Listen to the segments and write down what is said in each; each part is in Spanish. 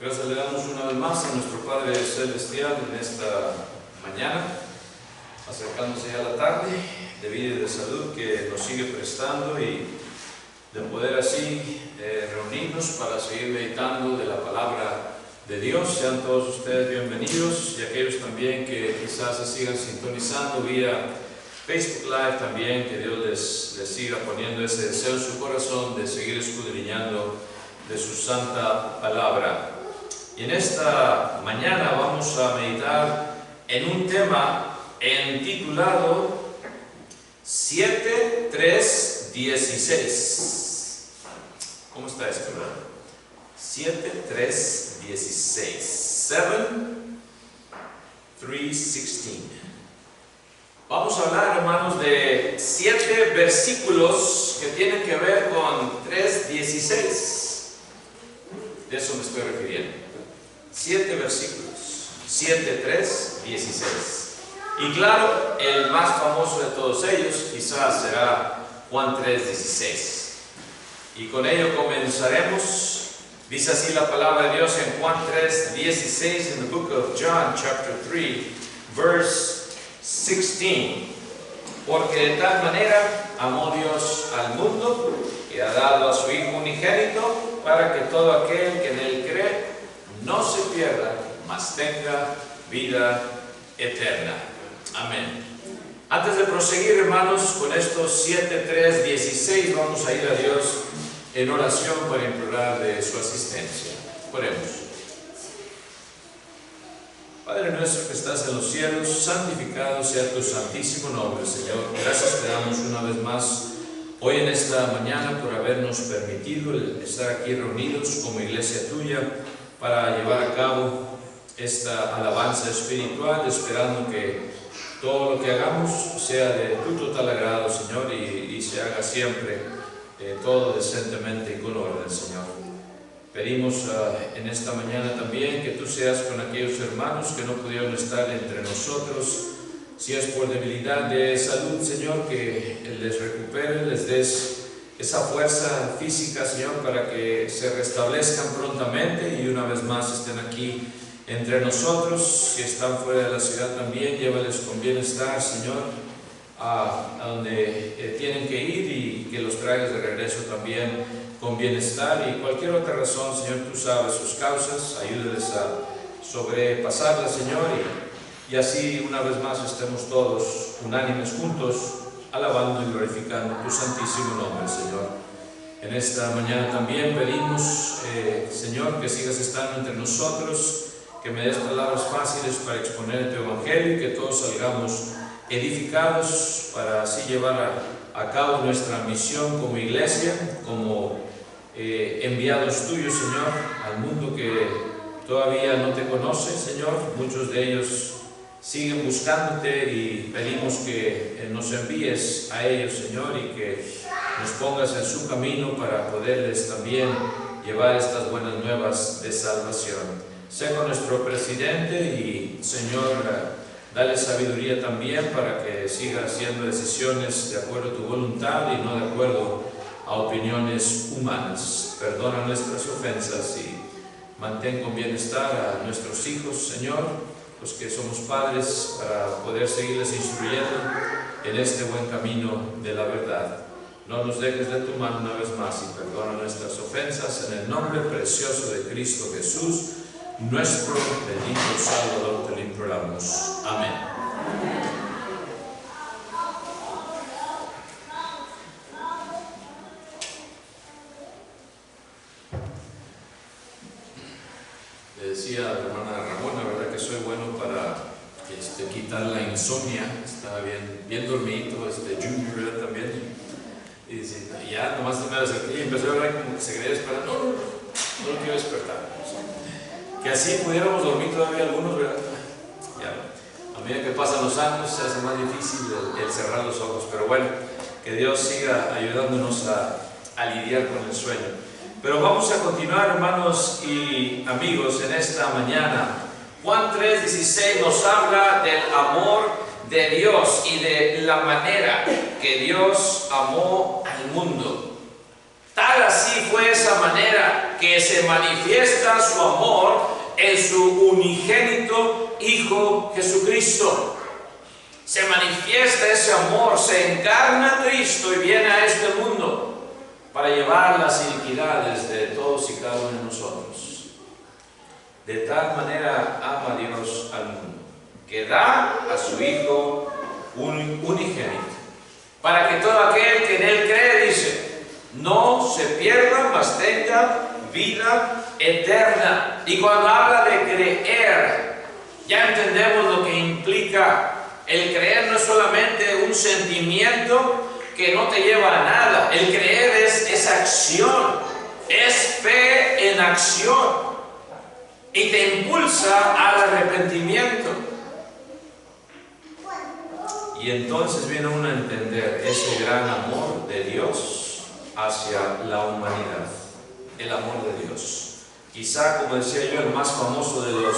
Gracias le damos una vez más a nuestro Padre Celestial en esta mañana, acercándose ya a la tarde, de vida y de salud que nos sigue prestando y de poder así reunirnos para seguir meditando de la palabra de Dios. Sean todos ustedes bienvenidos y aquellos también que quizás se sigan sintonizando vía Facebook Live también, que Dios les siga poniendo ese deseo en su corazón de seguir escudriñando de su santa palabra. Y en esta mañana vamos a meditar en un tema titulado 7:3:16. ¿Cómo está esto, hermano? 7:3:16. 7:3:16. Vamos a hablar, hermanos, de 7 versículos que tienen que ver con 3:16. De eso me estoy refiriendo. 7 versículos. 7:3:16. Y claro, el más famoso de todos ellos quizás será Juan 3:16. Y con ello comenzaremos. Dice así la palabra de Dios en Juan 3:16, en the book of John, chapter 3, verse 16. Porque de tal manera amó Dios al mundo, que ha dado a su Hijo unigénito, para que todo aquel que en él cree no se pierda, mas tenga vida eterna. Amén. Antes de proseguir, hermanos, con estos 7:3:16, vamos a ir a Dios en oración para implorar de su asistencia. Oremos. Padre nuestro que estás en los cielos, santificado sea tu santísimo nombre, Señor. Gracias te damos una vez más hoy en esta mañana por habernos permitido estar aquí reunidos como iglesia tuya para llevar a cabo esta alabanza espiritual, esperando que todo lo que hagamos sea de tu total agrado, Señor, y se haga siempre todo decentemente y con orden, Señor. Pedimos en esta mañana también que tú seas con aquellos hermanos que no pudieron estar entre nosotros, si es por debilidad de salud, Señor, que les recupere, les des esa fuerza física, Señor, para que se restablezcan prontamente y una vez más estén aquí entre nosotros. Si están fuera de la ciudad también, llévales con bienestar, Señor, a donde tienen que ir y que los traigas de regreso también con bienestar. Y cualquier otra razón, Señor, tú sabes sus causas, ayúdales a sobrepasarlas, Señor, y así una vez más estemos todos unánimes juntos, alabando y glorificando tu santísimo nombre, Señor. En esta mañana también pedimos, Señor, que sigas estando entre nosotros, que me des palabras fáciles para exponer tu evangelio y que todos salgamos edificados para así llevar a cabo nuestra misión como iglesia, como enviados tuyos, Señor, al mundo que todavía no te conoce, Señor. Muchos de ellos siguen buscándote y pedimos que nos envíes a ellos, Señor, y que nos pongas en su camino para poderles también llevar estas buenas nuevas de salvación. Sé con nuestro presidente y, Señor, dale sabiduría también para que siga haciendo decisiones de acuerdo a tu voluntad y no de acuerdo a opiniones humanas. Perdona nuestras ofensas y mantén con bienestar a nuestros hijos, Señor, los que somos padres, para poder seguirles instruyendo en este buen camino de la verdad. No nos dejes de tu mano una vez más y perdona nuestras ofensas en el nombre precioso de Cristo Jesús, nuestro bendito Salvador, te lo imploramos. Amén. Le decía a la hermana Ramona, ¿verdad?, que soy bueno para quitar la insomnia. Estaba bien dormido, Junior, ¿verdad?, también. Y dice, ya nomás me acerqué y empezó a ver como que se quería despertar. No lo quiero despertar. Que así pudiéramos dormir todavía algunos, ¿verdad? Ya, a medida que pasan los años se hace más difícil el cerrar los ojos, pero bueno, que Dios siga ayudándonos a lidiar con el sueño. Pero vamos a continuar, hermanos y amigos, en esta mañana. Juan 3:16 nos habla del amor de Dios y de la manera que Dios amó al mundo. Tal así fue esa manera que se manifiesta su amor en su unigénito Hijo Jesucristo. Se manifiesta ese amor, se encarna Cristo y viene a este mundo para llevar las iniquidades de todos y cada uno de nosotros. De tal manera ama Dios al mundo, que da a su Hijo unigénito, para que todo aquel que en Él cree, dice, no se pierda, mas tenga vida eterna. Y cuando habla de creer, ya entendemos lo que implica. El creer no es solamente un sentimiento que no te lleva a nada. El creer es acción, es fe en acción y te impulsa al arrepentimiento. Y entonces viene uno a entender ese gran amor de Dios hacia la humanidad, el amor de Dios. Quizá, como decía yo, el más famoso de los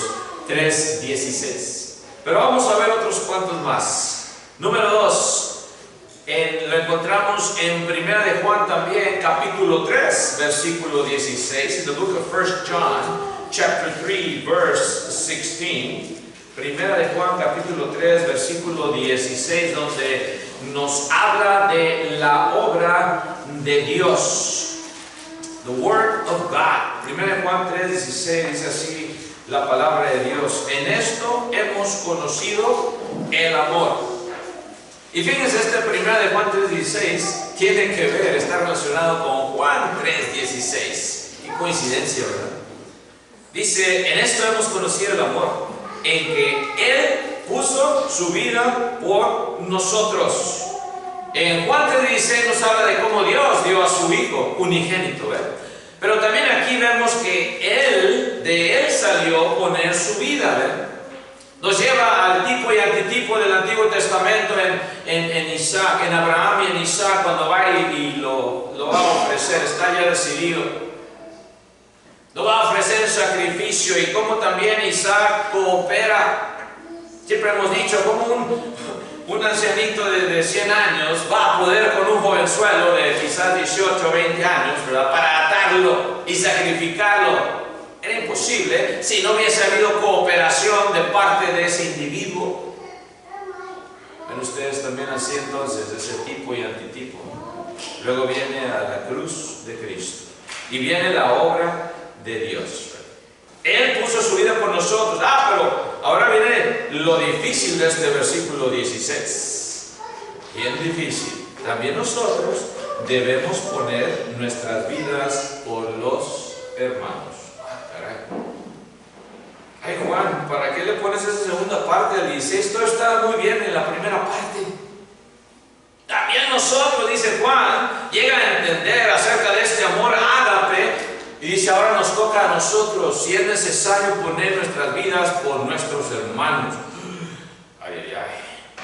3:16. Pero vamos a ver otros cuantos más. Número 2, lo encontramos en 1 de Juan también, capítulo 3, versículo 16. In the book of 1 John, chapter 3, verse 16. 1 de Juan, capítulo 3, versículo 16, donde nos habla de la obra de Dios. The Word of God. 1 de Juan 3, 16 dice así la palabra de Dios: en esto hemos conocido el amor. Y fíjense, este 1 de Juan 3:16 tiene que ver, está relacionado con Juan 3:16. Qué coincidencia, ¿verdad? Dice, en esto hemos conocido el amor, en que Él puso su vida por nosotros. En Juan 3:16 nos habla de cómo Dios dio a su Hijo unigénito, ¿verdad? Pero también aquí vemos que de Él salió poner su vida, ¿verdad? Nos lleva al tipo y antitipo del Antiguo Testamento en Isaac, en Abraham y en Isaac, cuando va y lo va a ofrecer, está ya decidido. Lo va a ofrecer en sacrificio, y como también Isaac coopera. Siempre hemos dicho, como un ancianito de 100 años va a poder con un jovenzuelo de quizás 18 o 20 años, ¿verdad?, para atarlo y sacrificarlo. Era imposible si no hubiese habido cooperación de parte de ese individuo. Ven ustedes también así entonces, ese tipo y antitipo. Luego viene a la cruz de Cristo y viene la obra de Dios. Él puso su vida por nosotros. Pero ahora viene lo difícil de este versículo 16. Bien difícil. También nosotros debemos poner nuestras vidas por los hermanos. Ay, Juan, ¿para qué le pones esa segunda parte del 16? Todo está muy bien en la primera parte. También nosotros, dice Juan, llega a entender acerca de este amor ágape, y dice, ahora nos toca a nosotros, si es necesario, poner nuestras vidas por nuestros hermanos. Ay, ay, ay,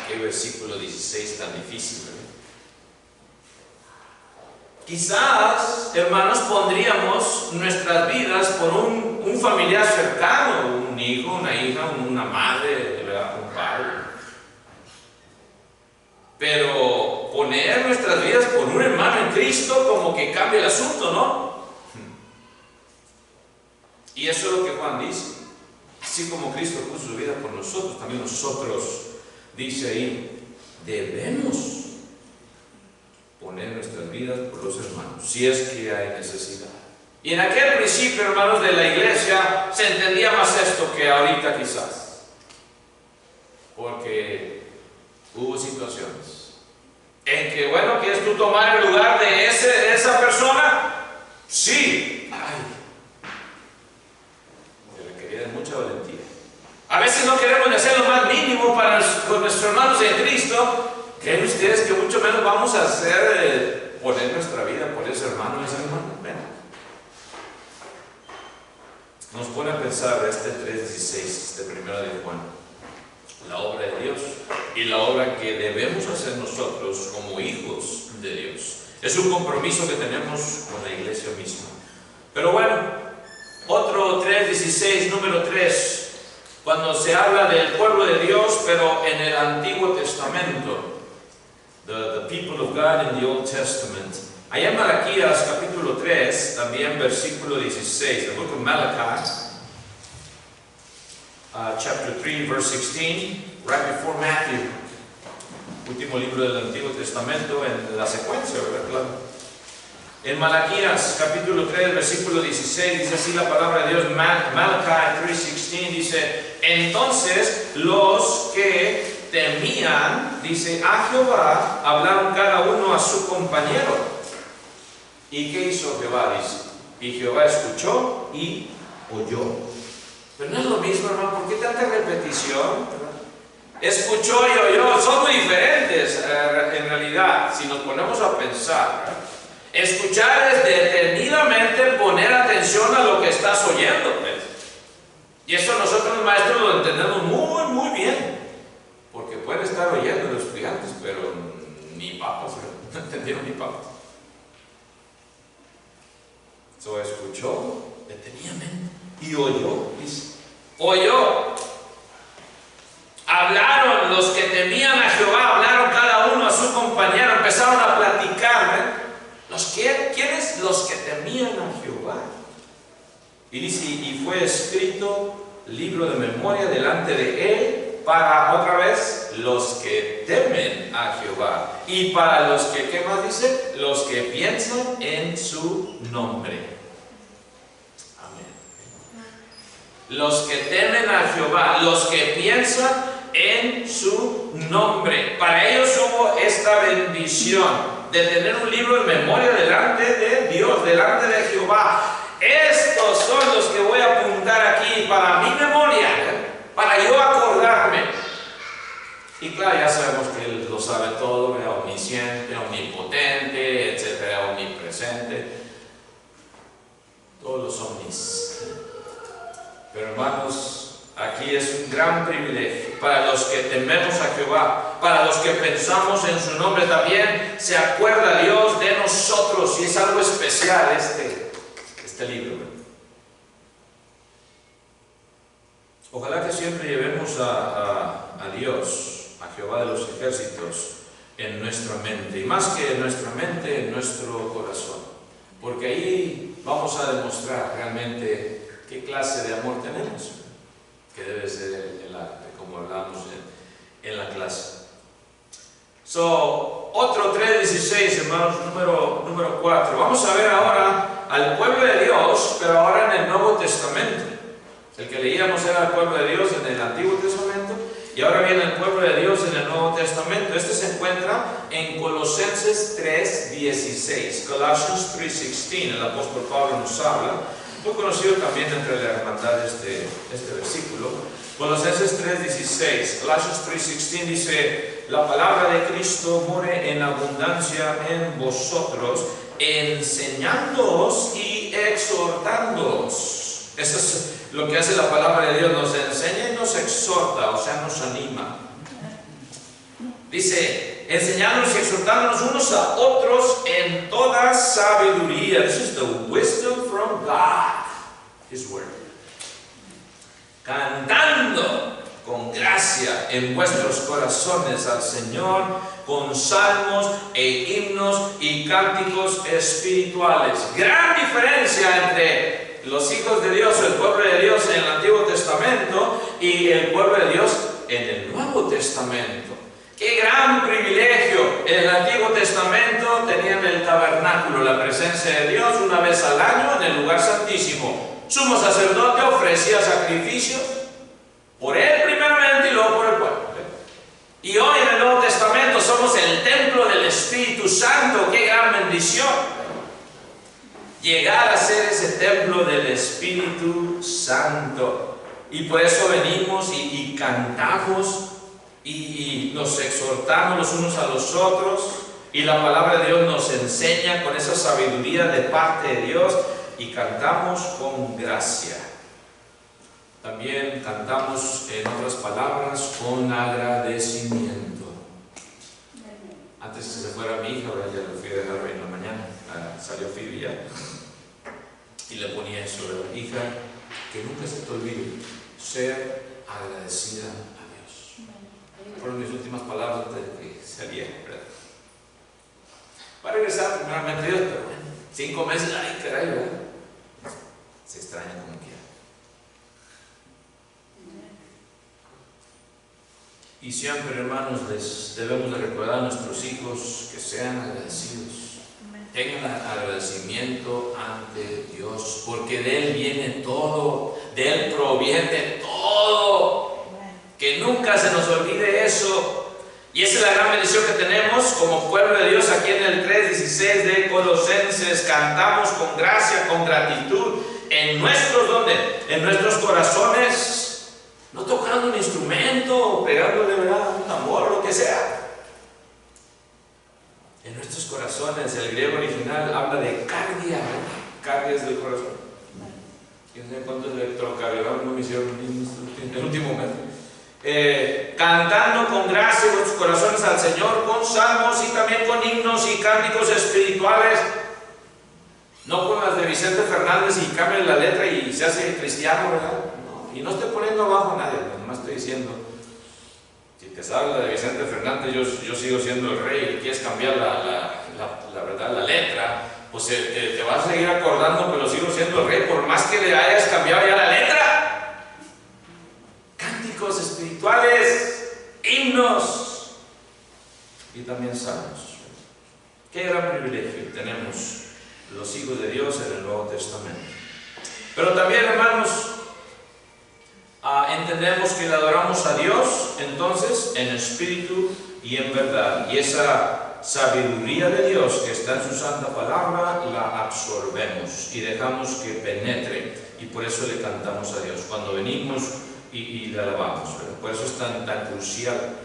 qué versículo 16 tan difícil, ¿verdad? Quizás, hermanos, pondríamos nuestras vidas por un familiar cercano, un hijo, una hija, una madre, ¿verdad?, un padre. Pero poner nuestras vidas por un hermano en Cristo como que cambia el asunto, ¿no? Y eso es lo que Juan dice. Así como Cristo puso su vida por nosotros, también nosotros, dice ahí, debemos poner nuestras vidas por los hermanos, si es que hay necesidad. Y en aquel principio, hermanos, de la iglesia, se entendía más esto que ahorita quizás, porque hubo situaciones en que, bueno, ¿quieres tú tomar el lugar de esa persona? Sí. Ay, se requería de mucha valentía. A veces no queremos hacer lo más mínimo con nuestros hermanos en Cristo. ¿Creen ustedes que mucho menos vamos a hacer poner nuestra vida por ese hermano y esa hermana? Bueno, nos pone a pensar este 3:16, este 1 de Juan, la obra de Dios y la obra que debemos hacer nosotros como hijos de Dios. Es un compromiso que tenemos con la iglesia misma. Pero bueno, otro 3:16, número 3, cuando se habla del pueblo de Dios, pero en el Antiguo Testamento. The people of God in the Old Testament. Allá en Malaquías capítulo 3, también versículo 16, the book of Malachi, chapter 3, verse 16, right before Matthew, último libro del Antiguo Testamento en la secuencia, ¿verdad? Claro. En Malaquías capítulo 3, versículo 16, dice así la palabra de Dios, Malachi 3:16, dice, entonces los que temían, dice, a Jehová, hablaron cada uno a su compañero. ¿Y qué hizo Jehová? Dice, y Jehová escuchó y oyó. Pero no es lo mismo, hermano, ¿por qué tanta repetición? Escuchó y oyó, son muy diferentes en realidad, si nos ponemos a pensar, ¿verdad? Escuchar es detenidamente poner atención a lo que estás oyendo, ¿ves? Y eso nosotros los maestros lo entendemos muy, muy bien, porque pueden estar oyendo los estudiantes, pero ni papas, no entendieron ni papas. So, escuchó detenidamente y oyó, dice, oyó. Hablaron los que temían a Jehová, hablaron cada uno a su compañero, empezaron a platicar, ¿quiénes? Los que temían a Jehová. Y dice, y fue escrito libro de memoria delante de él para, otra vez, los que temen a Jehová. Y para los que, ¿qué más dice? Los que piensan en su nombre. Amén. Los que temen a Jehová, los que piensan en su nombre. Para ellos hubo esta bendición de tener un libro de memoria delante de Dios, delante de Jehová. Estos son los que voy a apuntar aquí para mi memoria, para yo acordarme. Y claro, ya sabemos que Él lo sabe todo, omnisciente, omnipotente, etcétera, omnipresente. Todos los omnis. Pero hermanos, aquí es un gran privilegio para los que tememos a Jehová, para los que pensamos en su nombre. También se acuerda Dios de nosotros, y es algo especial este libro. Ojalá que siempre llevemos a Dios, a Jehová de los ejércitos, en nuestra mente, y más que en nuestra mente, en nuestro corazón, porque ahí vamos a demostrar realmente qué clase de amor tenemos, que debe ser el arte, como hablamos en la clase. Otro 3:16, hermanos, número 4. Vamos a ver ahora al pueblo de Dios, pero ahora en el Nuevo Testamento. El que leíamos era el pueblo de Dios en el Antiguo Testamento, y ahora viene el pueblo de Dios en el Nuevo Testamento. Este se encuentra en Colosenses 3:16, Colossians 3:16. El apóstol Pablo nos habla, muy conocido también entre la hermandad este versículo. Colosenses 3:16, Colossians 3:16 dice, la palabra de Cristo more en abundancia en vosotros, enseñándoos y exhortándoos. Eso es lo que hace la palabra de Dios, nos enseña y nos exhorta, o sea, nos anima. Dice, enseñándonos y exhortándonos unos a otros en toda sabiduría. This is the wisdom from God, His Word. Cantando con gracia en vuestros corazones al Señor, con salmos e himnos y cánticos espirituales. Gran diferencia entre los hijos de Dios o el pueblo de Dios en el Antiguo Testamento y el pueblo de Dios en el Nuevo Testamento. ¡Qué gran privilegio! En el Antiguo Testamento tenían el tabernáculo, la presencia de Dios una vez al año en el lugar santísimo. Sumo sacerdote ofrecía sacrificios por él primeramente y luego por el pueblo. Y hoy en el Nuevo Testamento somos el templo del Espíritu Santo. ¡Qué gran bendición! Llegar a ser ese templo del Espíritu Santo. Y por eso venimos y cantamos y nos exhortamos los unos a los otros, y la palabra de Dios nos enseña con esa sabiduría de parte de Dios, y cantamos con gracia. También cantamos, en otras palabras, con agradecimiento. Antes que se fuera mi hija, ahora ya lo fui a dejar hoy en la mañana, salió Phoebe ya, y le ponía eso, ¿verdad? Hija, que nunca se te olvide ser agradecida a Dios. Fueron mis últimas palabras antes de que saliera, ¿verdad? Va a regresar primeramente Dios, 5 meses, ay caray, ¿verdad? Se extraña como quiera. Y siempre, hermanos, les debemos de recordar a nuestros hijos que sean agradecidos. Tengan agradecimiento ante Dios, porque de Él viene todo, de Él proviene todo. Que nunca se nos olvide eso. Y esa es la gran bendición que tenemos como pueblo de Dios aquí en el 3:16 de Colosenses. Cantamos con gracia, con gratitud, en nuestros, ¿dónde? En nuestros corazones. No tocando un instrumento, pegándole, ¿verdad?, un tambor, lo que sea. En nuestros corazones, el griego original habla de cardia, ¿verdad? Cardia es del corazón. ¿Quién sabe cuántos electrocardiogramas no me hicieron en el último mes? Cantando con gracia vuestros corazones al Señor, con salmos y también con himnos y cánticos espirituales. No con las de Vicente Fernández y cambia la letra y se hace cristiano, ¿verdad? Y no estoy poniendo abajo a nadie, nomás estoy diciendo, si te sabes la de Vicente Fernández, yo sigo siendo el rey, y quieres cambiar la verdad, la letra, pues te vas a seguir acordando, pero sigo siendo el rey, por más que le hayas cambiado ya la letra. Cánticos espirituales, himnos y también salmos. Qué gran privilegio tenemos los hijos de Dios en el Nuevo Testamento. Pero también, hermanos, entendemos que le adoramos a Dios entonces en espíritu y en verdad, y esa sabiduría de Dios que está en su santa palabra la absorbemos y dejamos que penetre, y por eso le cantamos a Dios cuando venimos y le alabamos, ¿verdad? Por eso es tan crucial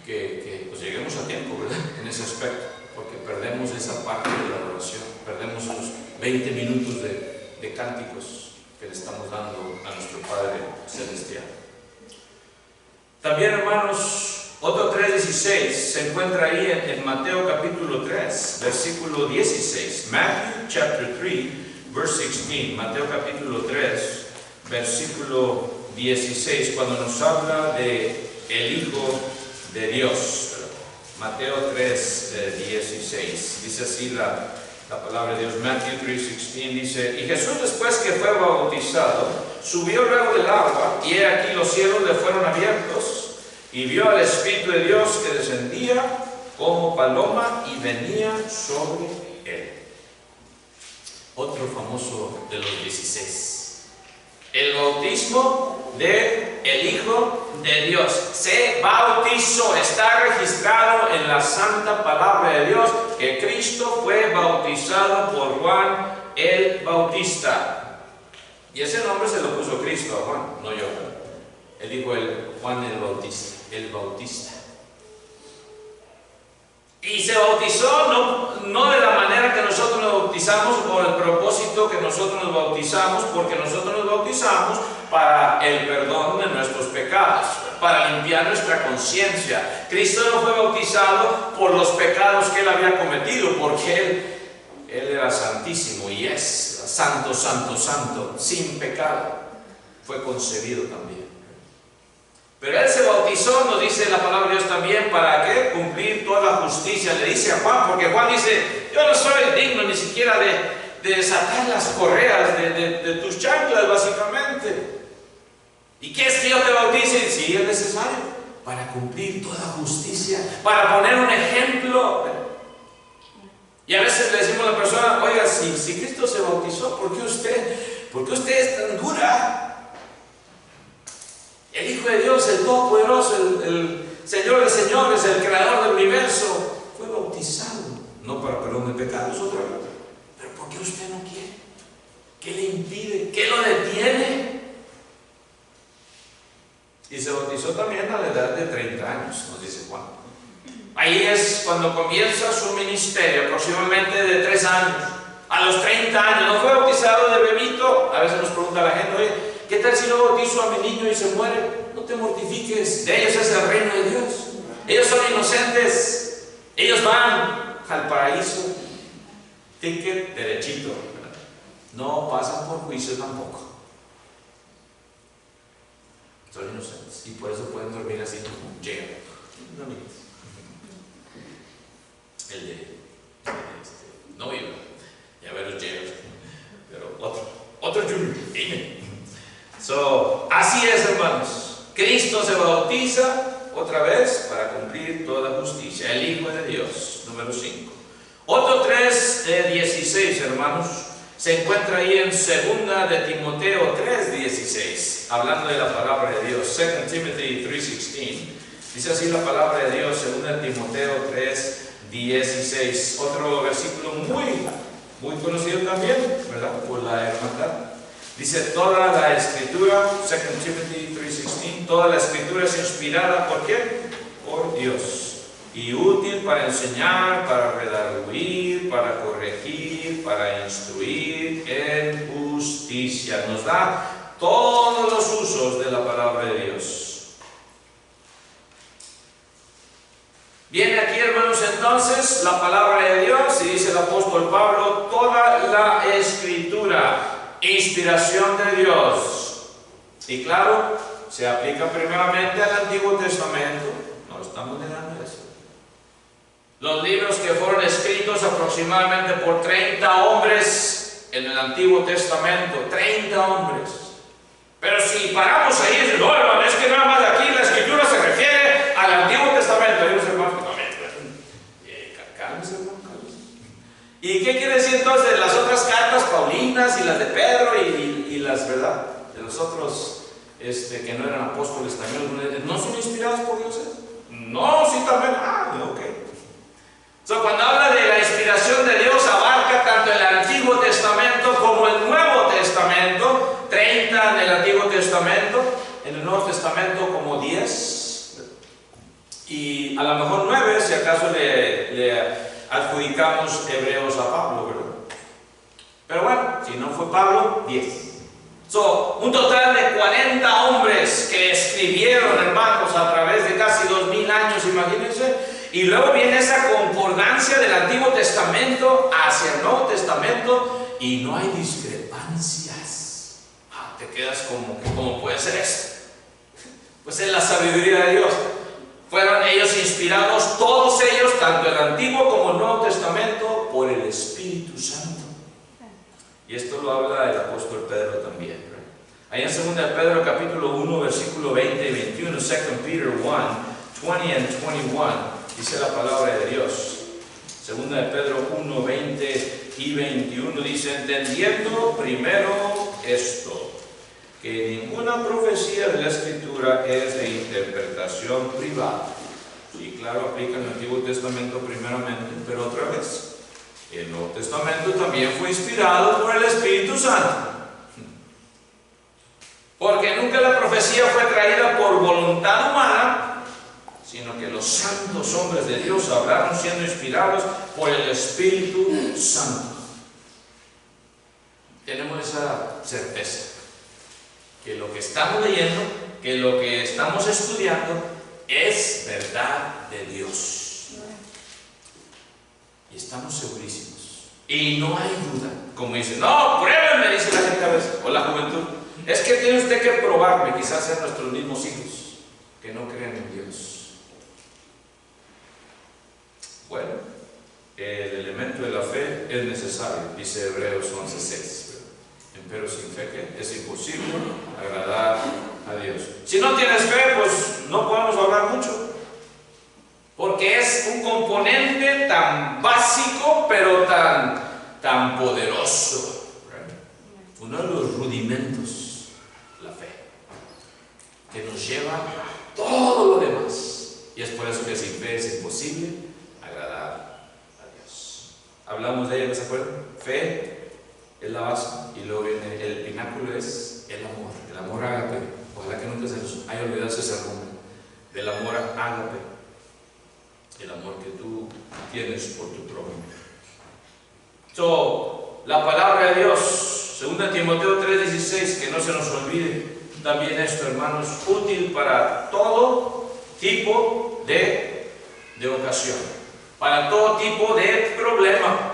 que pues lleguemos a tiempo, ¿verdad?, en ese aspecto, porque perdemos esa parte de la adoración, perdemos los 20 minutos de cánticos que le estamos dando a nuestro Padre Celestial. También, hermanos, otro 3:16 se encuentra ahí en Mateo capítulo 3, versículo 16. Matthew chapter 3, verse 16. Mateo capítulo 3, versículo 16, cuando nos habla de el Hijo de Dios. Mateo 3, 16. Dice así la palabra de Dios. Matthew 3:16 dice: y Jesús, después que fue bautizado, subió luego del agua, y he aquí los cielos le fueron abiertos, y vio al Espíritu de Dios que descendía como paloma y venía sobre él. Otro famoso de los 16. El bautismo de el Hijo de Dios. Se bautizó, está registrado en la santa palabra de Dios que Cristo fue bautizado por Juan el Bautista. Y ese nombre se lo puso Cristo a Juan, no yo. Él dijo Juan el Bautista, el Bautista. Y se bautizó no de la manera que nosotros nos bautizamos, o el propósito que nosotros nos bautizamos, porque nosotros nos bautizamos para el perdón de nuestros pecados, para limpiar nuestra conciencia. Cristo no fue bautizado por los pecados que él había cometido, porque él era santísimo y es santo, santo, santo, sin pecado. Fue concebido también. Pero él se bautizó, nos dice la palabra de Dios también, ¿para qué? Cumplir toda la justicia. Le dice a Juan, porque Juan dice: yo no soy digno ni siquiera de desatar las correas de tus chanclas, básicamente. ¿Y qué es que yo te bautice? Sí, es necesario para cumplir toda justicia, para poner un ejemplo. Y a veces le decimos a la persona: oiga, si Cristo se bautizó, ¿por qué usted es tan dura? El Hijo de Dios, el Todopoderoso, el Señor de señores, el Creador del universo, fue bautizado, no para perdón de pecados, otra vez. Pero ¿por qué usted no quiere? ¿Qué le impide? ¿Qué lo detiene? Y se bautizó también a la edad de 30 años, nos dice Juan. Ahí es cuando comienza su ministerio, aproximadamente de 3 años. A los 30 años, no fue bautizado de bebito. A veces nos pregunta la gente: oye, ¿qué tal si no bautizo a mi niño y se muere? No te mortifiques, de ellos es el reino de Dios. Ellos son inocentes, ellos van al paraíso, ticket derechito, no pasan por juicio tampoco. Son inocentes y por eso pueden dormir así como llegan. El de novio, ya veros llega. Así es, hermanos. Cristo se bautiza otra vez para cumplir toda justicia. El Hijo de Dios, número 5. Otro 3:16, hermanos, se encuentra ahí en 2 de Timoteo 3:16, hablando de la palabra de Dios. 2 Timothy 3:16. Dice así la palabra de Dios, 2 de Timoteo 3:16. Otro versículo muy conocido también, ¿verdad? Por la hermandad. Dice, toda la escritura, 2 Timothy 3:16, toda la escritura es inspirada ¿por quién? Por Dios, y útil para enseñar, para redarguir, para corregir, para instruir en justicia. Nos da todos los usos de la palabra de Dios. Viene aquí, hermanos, entonces la palabra de Dios, y dice el apóstol Pablo, toda la escritura, inspiración de Dios. Y claro, se aplica primeramente al Antiguo Testamento. No estamos negando eso. Los libros que fueron escritos aproximadamente por 30 hombres en el Antiguo Testamento, 30 hombres. Pero si paramos ahí y decimos, no, hermano, es que nada más aquí la escritura se refiere al Antiguo Testamento. Hay unos hermanos que no cálmese, hermano, cálmese. ¿Y qué quiere decir entonces de las otras cartas paulinas y las de Pedro y las, ¿verdad? De los otros que no eran apóstoles también, ¿no son inspirados por Dios? No, sí también. Ok. Cuando habla de la inspiración de Dios, abarca tanto el Antiguo Testamento como el Nuevo Testamento. 30 en el Antiguo Testamento, en el Nuevo Testamento como 10, y a lo mejor 9 si acaso le adjudicamos Hebreos a Pablo, ¿verdad? Pero bueno, si no fue Pablo, 10. Un total de 40 hombres que escribieron, hermanos, a través de casi 2000 años, imagínense. Y luego viene esa concordancia del Antiguo Testamento hacia el Nuevo Testamento, y no hay discrepancias. Te quedas como que, ¿cómo puede ser esto? Pues es la sabiduría de Dios. Fueron ellos inspirados, todos ellos, tanto el Antiguo como el Nuevo Testamento, por el Espíritu Santo. Y esto lo habla el apóstol Pedro también, ¿verdad? Ahí en 2 de Pedro capítulo 1, versículo 20 y 21, 2 Peter 1, 20 and 21, dice la palabra de Dios. 2 de Pedro 1, 20 y 21 dice, entendiendo primero esto, que ninguna profecía de la Escritura es de interpretación privada. Sí, claro, aplica en el Antiguo Testamento primeramente, pero otra vez, el Nuevo Testamento también fue inspirado por el Espíritu Santo. Porque nunca la profecía fue traída por voluntad humana, sino que los santos hombres de Dios hablaron siendo inspirados por el Espíritu Santo. Tenemos esa certeza, que lo que estamos leyendo, que lo que estamos estudiando, es verdad de Dios. Y estamos segurísimos. Y no hay duda. Como dicen, no, pruébenme, dice la gente a veces, o la juventud. Es que tiene usted que probarme, quizás sean nuestros mismos hijos, que no creen en Dios. Bueno, el elemento de la fe es necesario, dice Hebreos 11:6. Pero sin fe, ¿qué? Es imposible agradar a Dios. Si no tienes fe, pues no podemos hablar mucho. Porque es un componente tan básico, pero tan poderoso. Uno de los rudimentos, la fe, que nos lleva a todo lo demás. Y es por eso que sin fe es imposible agradar a Dios. Hablamos de ella, ¿no se acuerdan? Fe es la base, y luego viene el pináculo, es el amor ágape. Ojalá que nunca se nos haya olvidado ese nombre, del amor ágape, el amor que tú tienes por tu prójimo. La palabra de Dios, 2 Timoteo 3:16, que no se nos olvide también esto, hermanos, útil para todo tipo de ocasión, para todo tipo de problema.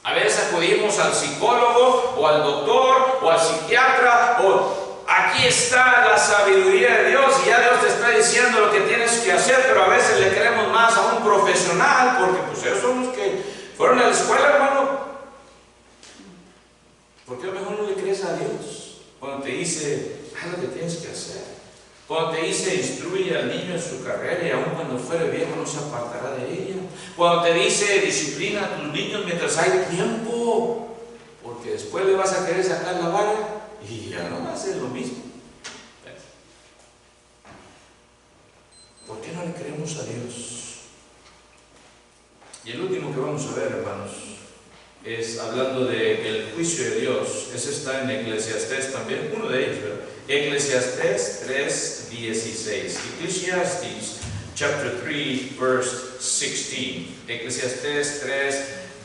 A veces acudimos al psicólogo o al doctor o al psiquiatra, o aquí está la sabiduría de Dios y ya Dios te está diciendo lo que tienes que hacer, pero a veces le queremos más a un profesional porque pues ellos son los que fueron a la escuela, hermano. ¿Por qué mejor no le crees a Dios? cuando te dice, haz lo que tienes que hacer, cuando te dice, instruye al niño en su carrera y aun cuando fuere viejo no se apartará de ella, cuando te dice, disciplina a tus niños mientras hay tiempo, porque después le vas a querer sacar la vara y ya no va a ser lo mismo. ¿Por qué no le creemos a Dios? Y el último que vamos a ver, hermanos, es hablando del juicio de Dios. Ese está en Eclesiastés también, uno de ellos, ¿verdad? Eclesiastés 3:16. Ecclesiastes chapter 3, verse 16. Eclesiastés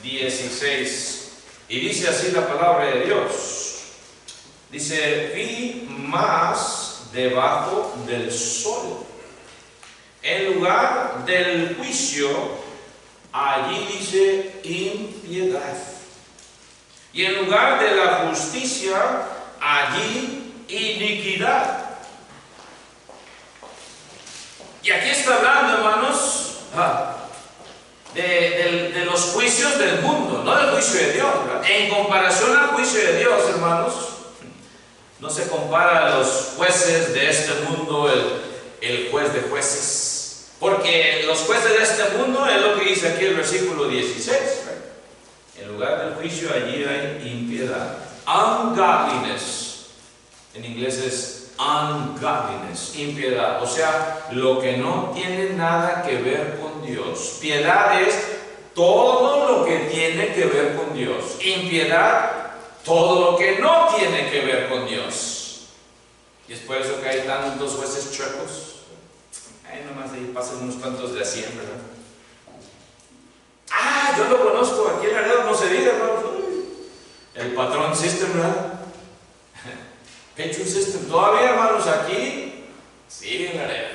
3:16. Y dice así la palabra de Dios. Dice, vi más debajo del sol. En lugar del juicio, allí dice impiedad. Y en lugar de la justicia, allí iniquidad. Y aquí está hablando, hermanos, de los juicios del mundo, no del juicio de Dios, ¿verdad? En comparación al juicio de Dios, hermanos, no se compara a los jueces de este mundo, el juez de jueces. Porque los jueces de este mundo es lo que dice aquí el versículo 16. ¿Right? En lugar del juicio, allí hay impiedad. Ungodliness. En inglés es ungodliness, impiedad. O sea, lo que no tiene nada que ver con Dios. Piedad es todo lo que tiene que ver con Dios. Impiedad, todo lo que no tiene que ver con Dios. Y es por eso que hay tantos jueces chuecos. Ahí nomás ahí pasan unos cuantos de a 100, ¿verdad? Ah, yo lo conozco, aquí en Laredo no se diga, hermano. El patrón system, ¿verdad? Pension system, todavía, hermanos, aquí sigue en Laredo.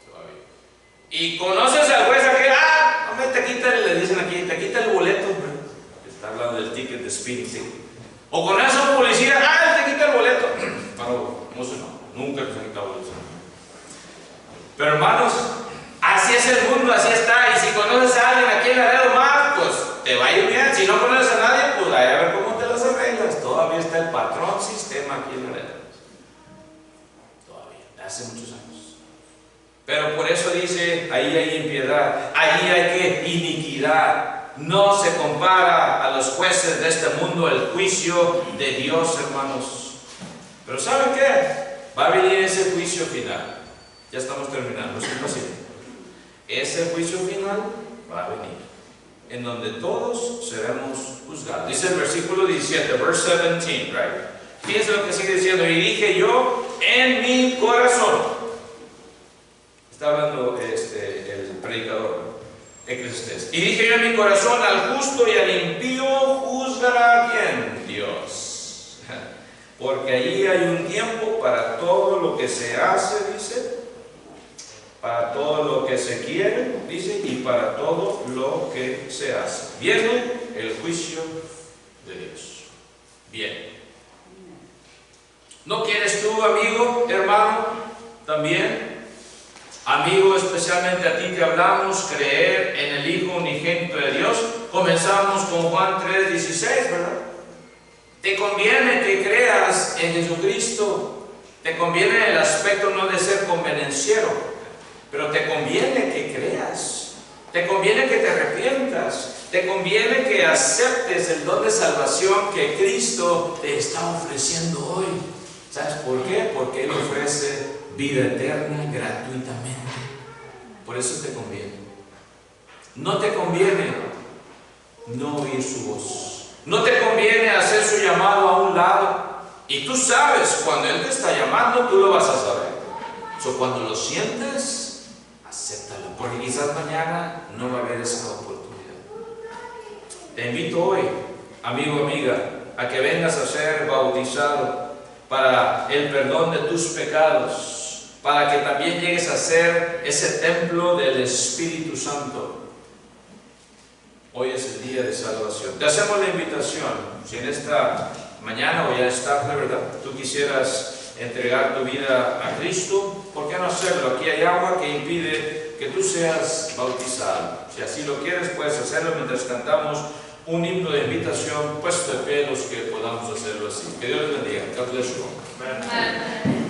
Todavía. Y conoces al juez aquí, no me te quita, le dicen aquí, te quita el boleto, ¿verdad? Está hablando del ticket de speeding, ¿sí? O conoces a un policía, te quita el boleto. Pero, no sé, nunca les han quitado boletos. Pero hermanos, así es el mundo, así está. Y si conoces a alguien aquí en Laredo más, pues te va a ir bien. Si no conoces a nadie, pues a ver cómo te las arreglas. Todavía está el patrón sistema aquí en Laredo. Todavía, hace muchos años. Pero por eso dice, ahí hay impiedad, ahí hay que iniquidad. No se compara a los jueces de este mundo el juicio de Dios, hermanos. Pero ¿saben qué? Va a venir ese juicio final. Ya estamos terminando, es imposible. Ese juicio final va a venir, en donde todos seremos juzgados. Dice el versículo 17, verse 17, right? Fíjense lo que sigue diciendo. Y dije yo en mi corazón. Está hablando el predicador, Eclesiastés. Y dije yo en mi corazón, al justo y al impío juzgará ¿quién? Dios. Porque allí hay un tiempo para todo lo que se hace, dice. Para todo lo que se quiere, dice, y para todo lo que se hace. Viene el juicio de Dios. Bien. ¿No quieres tú, amigo, hermano, también? Amigo, especialmente a ti que hablamos, creer en el Hijo unigénito de Dios. Comenzamos con Juan 3:16, ¿verdad? Te conviene que creas en Jesucristo. Te conviene el aspecto no de ser convenenciero. Pero te conviene que creas, te conviene que te arrepientas, te conviene que aceptes el don de salvación que Cristo te está ofreciendo hoy. ¿Sabes por qué? Porque Él ofrece vida eterna gratuitamente. Por eso te conviene. No te conviene no oír su voz. No te conviene hacer su llamado a un lado. Y tú sabes, cuando Él te está llamando, tú lo vas a saber. Cuando lo sientes, acéptalo, porque quizás mañana no va a haber esa oportunidad. Te invito hoy, amigo, amiga, a que vengas a ser bautizado para el perdón de tus pecados, para que también llegues a ser ese templo del Espíritu Santo. Hoy es el día de salvación. Te hacemos la invitación, si en esta mañana o ya es tarde, ¿verdad? Tú quisieras entregar tu vida a Cristo, ¿por qué no hacerlo? Aquí hay agua que impide que tú seas bautizado. Si así lo quieres, puedes hacerlo mientras cantamos un himno de invitación, puesto de pie los que podamos hacerlo así. Que Dios les bendiga. God bless you all. Amen.